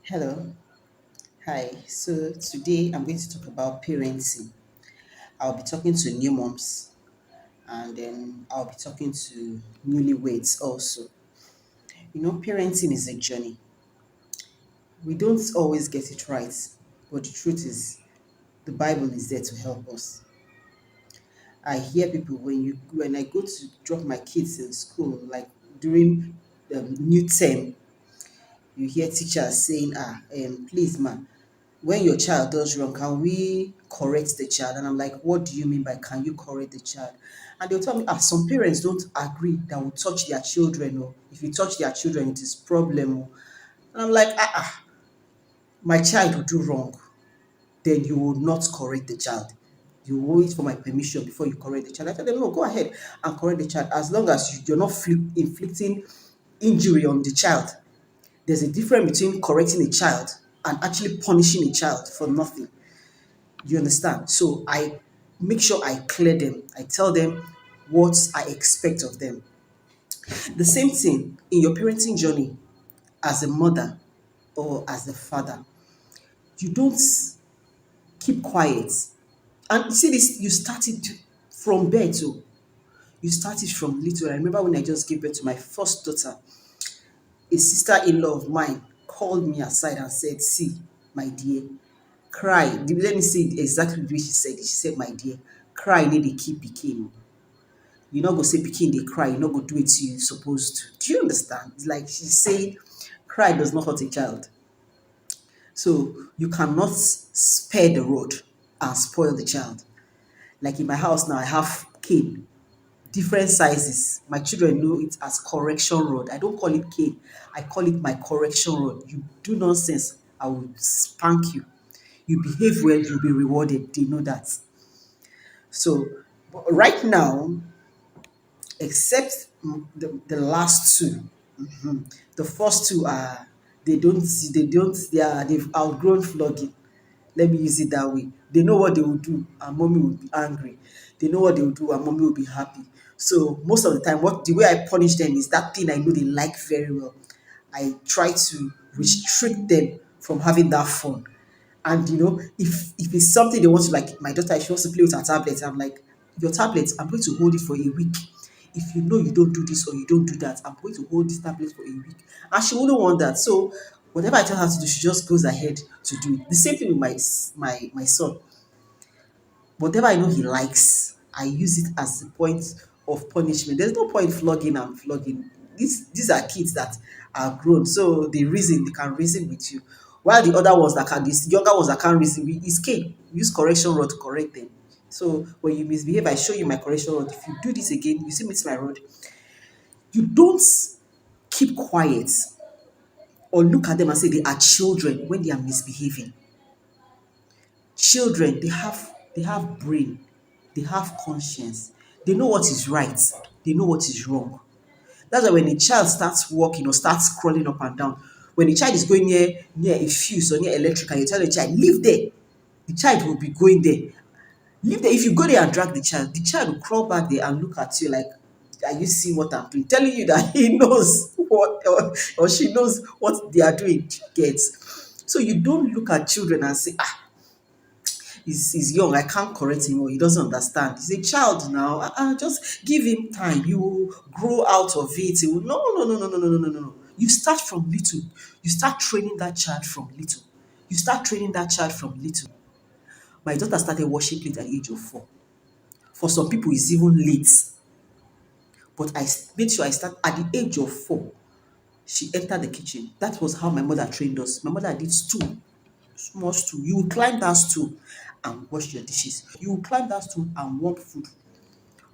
Hello. Hi. So today I'm going to talk about parenting. I'll be talking to new moms and then I'll be talking to newlyweds also. Parenting is a journey. We don't always get it right, but the truth is the Bible is there to help us. I hear people when I go to drop my kids in school, like during the new term, you hear teachers saying, please, ma, when your child does wrong, can we correct the child? And I'm like, what do you mean by can you correct the child? And they'll tell me, some parents don't agree that will touch their children, or if you touch their children, it is problem. Oh. And I'm like, my child will do wrong, then you will not correct the child. You will wait for my permission before you correct the child. I tell them, no, go ahead and correct the child as long as you're not inflicting injury on the child. There's a difference between correcting a child and actually punishing a child for nothing. You understand? So I make sure I clear them. I tell them what I expect of them. The same thing in your parenting journey as a mother or as a father. You don't keep quiet. And you see this, you started from birth. So you started from little. I remember when I just gave birth to my first daughter, a sister-in-law of mine called me aside and said, see, my dear, cry. Let me say exactly what she said. She said, my dear, cry need dey keep pikin. You not go say pikin dey cry, you not go do it you supposed to. Do you understand? It's like she said, cry does not hurt a child. So you cannot spare the road and spoil the child. Like in my house now, I have cane, different sizes. My children know it as correction rod. I don't call it cane. I call it my correction rod. You do nonsense, I will spank you. You behave well, you'll be rewarded. They know that. So right now, except the last two, the first two are they've outgrown flogging. Let me use it that way. They know what they will do and mommy will be angry. They know what they will do and mommy will be happy. So most of the time, what the way I punish them is that thing I know they like very well. I try to restrict them from having that fun. And if it's something they want to, like my daughter, she wants to play with her tablet, I'm like, your tablet, I'm going to hold it for a week. If you know you don't do this or you don't do that, I'm going to hold this tablet for a week. And she wouldn't want that. So whatever I tell her to do, she just goes ahead to do it. The same thing with my son. Whatever I know he likes, I use it as a point of punishment. There's no point flogging and flogging. These are kids that are grown, so they can reason with you. While the other ones that can, these younger ones that can't reason, we is cane. Use correction rod to correct them. So when you misbehave, I show you my correction rod. If you do this again, you see me my rod. You don't keep quiet or look at them and say they are children when they are misbehaving. Children, they have brain, they have conscience, they know what is right, they know what is wrong. That's why when a child starts walking or starts crawling up and down, when the child is going near a fuse or near electrical, you tell the child, leave there. The child will be going there. Leave there. If you go there and drag the child will crawl back there and look at you like, are you seeing what I'm doing? Telling you that he knows what or she knows what they are doing. Gets. So you don't look at children and say, he's young, I can't correct him or he doesn't understand. He's a child now. Just give him time. He will grow out of it. He will, no, no, no, no, no, no, no, no, no, no. You start from little. You start training that child from little. You start training that child from little. My daughter started washing plate at the age of 4. For some people, it's even late. But made sure I start at the age of 4. She entered the kitchen. That was how my mother trained us. My mother did stool, small stool. You will climb that stool and wash your dishes. You will climb that stool and warm food.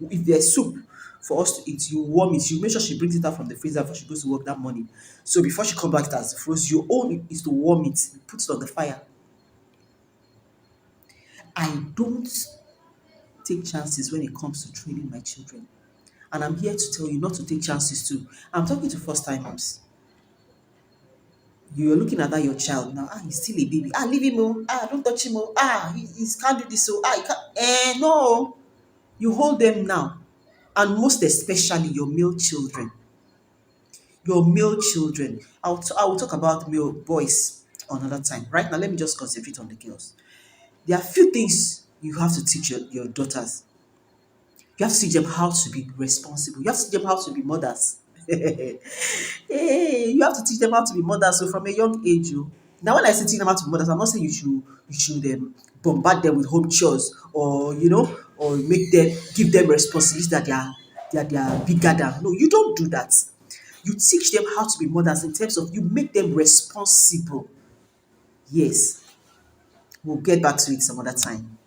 If there's soup for us to eat, you warm it. You make sure she brings it out from the freezer before she goes to work that morning. So before she comes back, it has frozen. Your own is to warm it. You put it on the fire. I don't take chances when it comes to training my children. And I'm here to tell you not to take chances too. I'm talking to first timers. You're looking at that your child now. He's still a baby. Leave him. Oh. Don't touch him. Oh. He can't do this. So, he can't. No. You hold them now. And most especially your male children. Your male children. I will talk about male boys another time. Right now, let me just concentrate on the girls. There are few things you have to teach your daughters. You have to teach them how to be responsible. You have to teach them how to be mothers. Hey, you have to teach them how to be mothers. So from a young age, you. Now, when I say teach them how to be mothers, I'm not saying you should bombard them with home chores, or or make them give them responsibilities that they are bigger than. No, you don't do that. You teach them how to be mothers in terms of you make them responsible. Yes, we'll get back to it some other time.